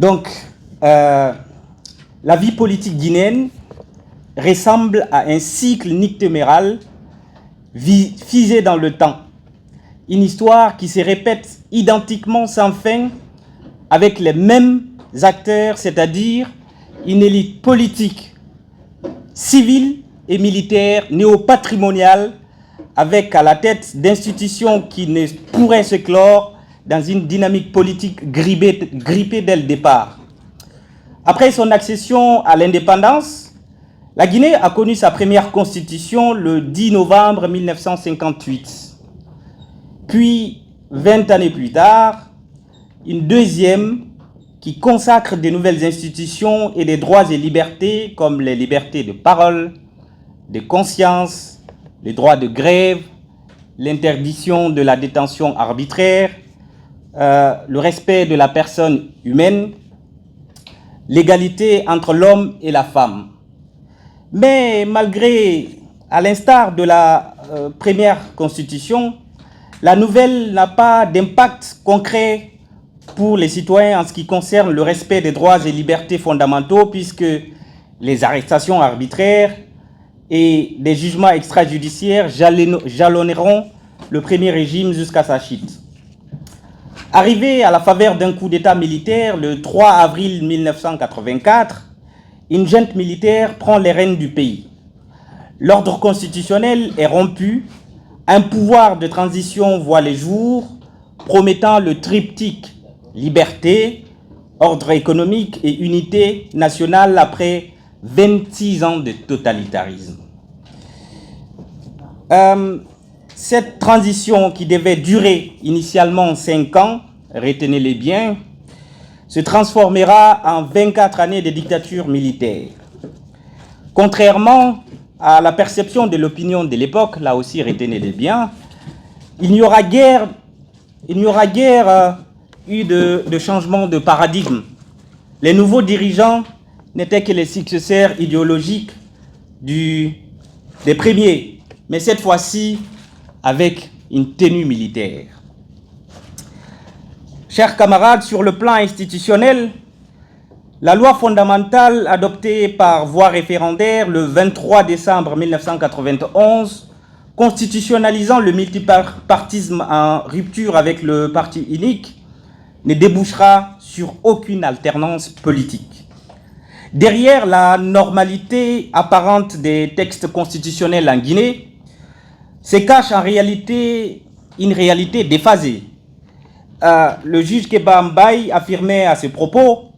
Donc, la vie politique guinéenne ressemble à un cycle nictéméral figé dans le temps. Une histoire qui se répète identiquement sans fin avec les mêmes acteurs, c'est-à-dire une élite politique, civile et militaire néo-patrimoniale avec à la tête d'institutions qui ne pourraient se clore dans une dynamique politique grippée dès le départ. Après son accession à l'indépendance, la Guinée a connu sa première constitution le 10 novembre 1958. Puis, 20 années plus tard, une deuxième qui consacre de nouvelles institutions et des droits et libertés comme les libertés de parole, de conscience, les droits de grève, l'interdiction de la détention arbitraire, le respect de la personne humaine, l'égalité entre l'homme et la femme. Mais malgré, à l'instar de la première constitution, la nouvelle n'a pas d'impact concret pour les citoyens en ce qui concerne le respect des droits et libertés fondamentaux, puisque les arrestations arbitraires et des jugements extrajudiciaires jalonneront le premier régime jusqu'à sa chute. Arrivé à la faveur d'un coup d'État militaire le 3 avril 1984, une junte militaire prend les rênes du pays. L'ordre constitutionnel est rompu, un pouvoir de transition voit le jour, promettant le triptyque liberté, ordre économique et unité nationale après 26 ans de totalitarisme. Cette transition qui devait durer initialement 5 ans, retenez-les bien, se transformera en 24 années de dictature militaire. Contrairement à la perception de l'opinion de l'époque, là aussi retenez-les bien, il n'y aura guère eu de changement de paradigme. Les nouveaux dirigeants n'étaient que les successeurs idéologiques des premiers, mais cette fois-ci avec une tenue militaire. Chers camarades, sur le plan institutionnel, la loi fondamentale adoptée par voie référendaire le 23 décembre 1991, constitutionnalisant le multipartisme en rupture avec le parti unique, ne débouchera sur aucune alternance politique. Derrière la normalité apparente des textes constitutionnels en Guinée, se cache en réalité une réalité déphasée. Le juge Kéba Mbaye affirmait à ce propos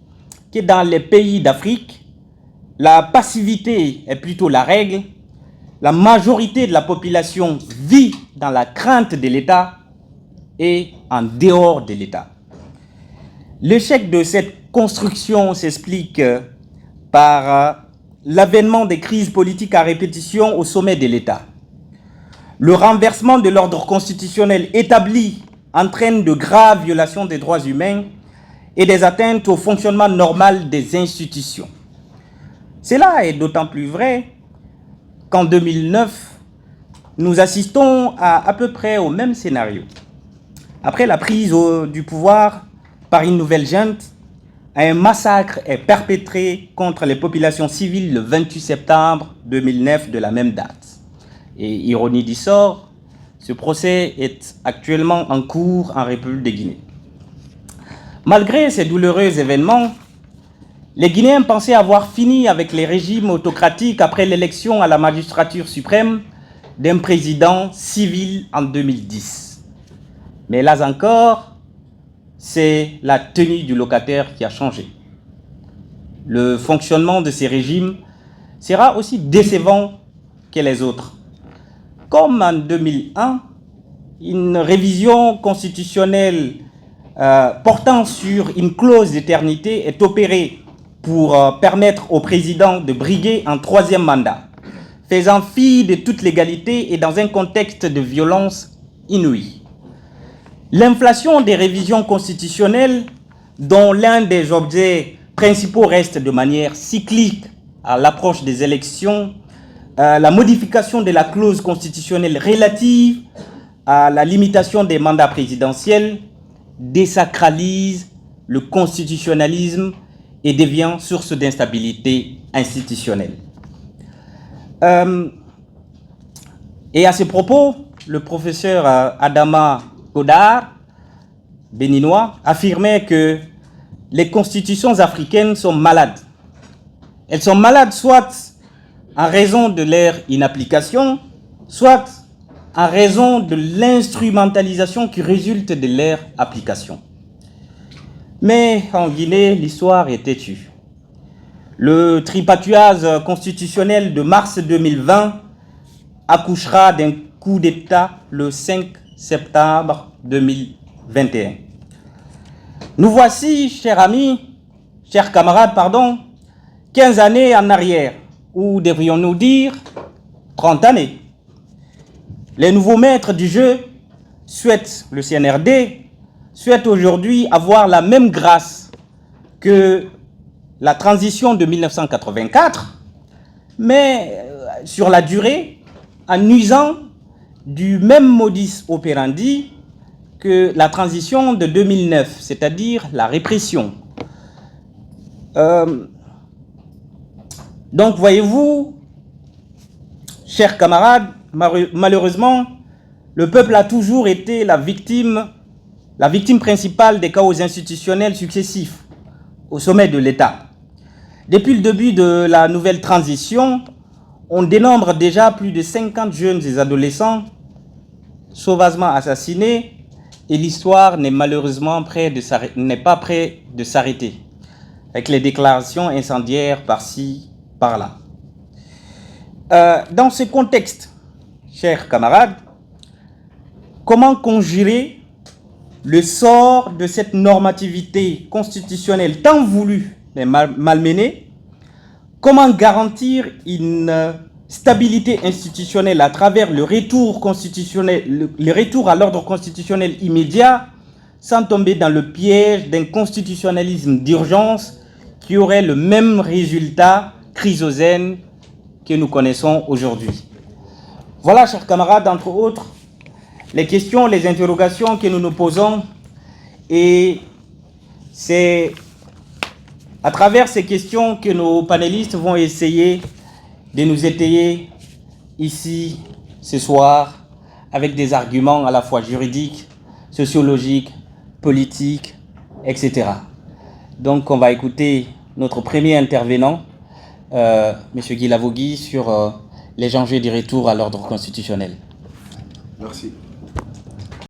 que dans les pays d'Afrique, la passivité est plutôt la règle, la majorité de la population vit dans la crainte de l'État et en dehors de l'État. L'échec de cette construction s'explique par l'avènement des crises politiques à répétition au sommet de l'État. Le renversement de l'ordre constitutionnel établi entraîne de graves violations des droits humains et des atteintes au fonctionnement normal des institutions. Cela est d'autant plus vrai qu'en 2009, nous assistons à peu près au même scénario. Après la prise du pouvoir par une nouvelle junte, un massacre est perpétré contre les populations civiles le 28 septembre 2009 de la même date. Et ironie du sort, ce procès est actuellement en cours en République de Guinée. Malgré ces douloureux événements, les Guinéens pensaient avoir fini avec les régimes autocratiques après l'élection à la magistrature suprême d'un président civil en 2010. Mais là encore, c'est la tenue du locataire qui a changé. Le fonctionnement de ces régimes sera aussi décevant que les autres. Comme en 2001, une révision constitutionnelle portant sur une clause d'éternité est opérée pour permettre au président de briguer un 3e mandat, faisant fi de toute légalité et dans un contexte de violence inouïe. L'inflation des révisions constitutionnelles, dont l'un des objets principaux reste de manière cyclique à l'approche des élections, la modification de la clause constitutionnelle relative à la limitation des mandats présidentiels désacralise le constitutionnalisme et devient source d'instabilité institutionnelle. Et à ce propos, le professeur Adama Godard, béninois, affirmait que les constitutions africaines sont malades. Elles sont malades soit en raison de leur inapplication, soit en raison de l'instrumentalisation qui résulte de leur application. Mais en Guinée, l'histoire est têtue. Le tripatouillage constitutionnel de mars 2020 accouchera d'un coup d'État le 5 septembre 2021. Nous voici, chers amis, chers camarades, 15 années en arrière, ou devrions-nous dire 30 années. Les nouveaux maîtres du jeu souhaitent, le CNRD, souhaite aujourd'hui avoir la même grâce que la transition de 1984, mais sur la durée, en usant du même modus operandi que la transition de 2009, c'est-à-dire la répression. Donc, voyez-vous, chers camarades, malheureusement, le peuple a toujours été la victime principale des chaos institutionnels successifs au sommet de l'État. Depuis le début de la nouvelle transition, on dénombre déjà plus de 50 jeunes et adolescents sauvagement assassinés et l'histoire n'est malheureusement pas près de s'arrêter avec les déclarations incendiaires par-ci, par-là. Dans ce contexte, chers camarades, comment conjurer le sort de cette normativité constitutionnelle tant voulue mais malmenée? Comment garantir une stabilité institutionnelle à travers le retour constitutionnel, le retour à l'ordre constitutionnel immédiat, sans tomber dans le piège d'un constitutionnalisme d'urgence qui aurait le même résultat chrysogène que nous connaissons aujourd'hui? Voilà, chers camarades, entre autres, les questions, les interrogations que nous nous posons, et c'est à travers ces questions que nos panélistes vont essayer de nous étayer ici, ce soir, avec des arguments à la fois juridiques, sociologiques, politiques, etc. Donc on va écouter notre premier intervenant, M. Guy Lavogui, sur les enjeux du retour à l'ordre constitutionnel. Merci.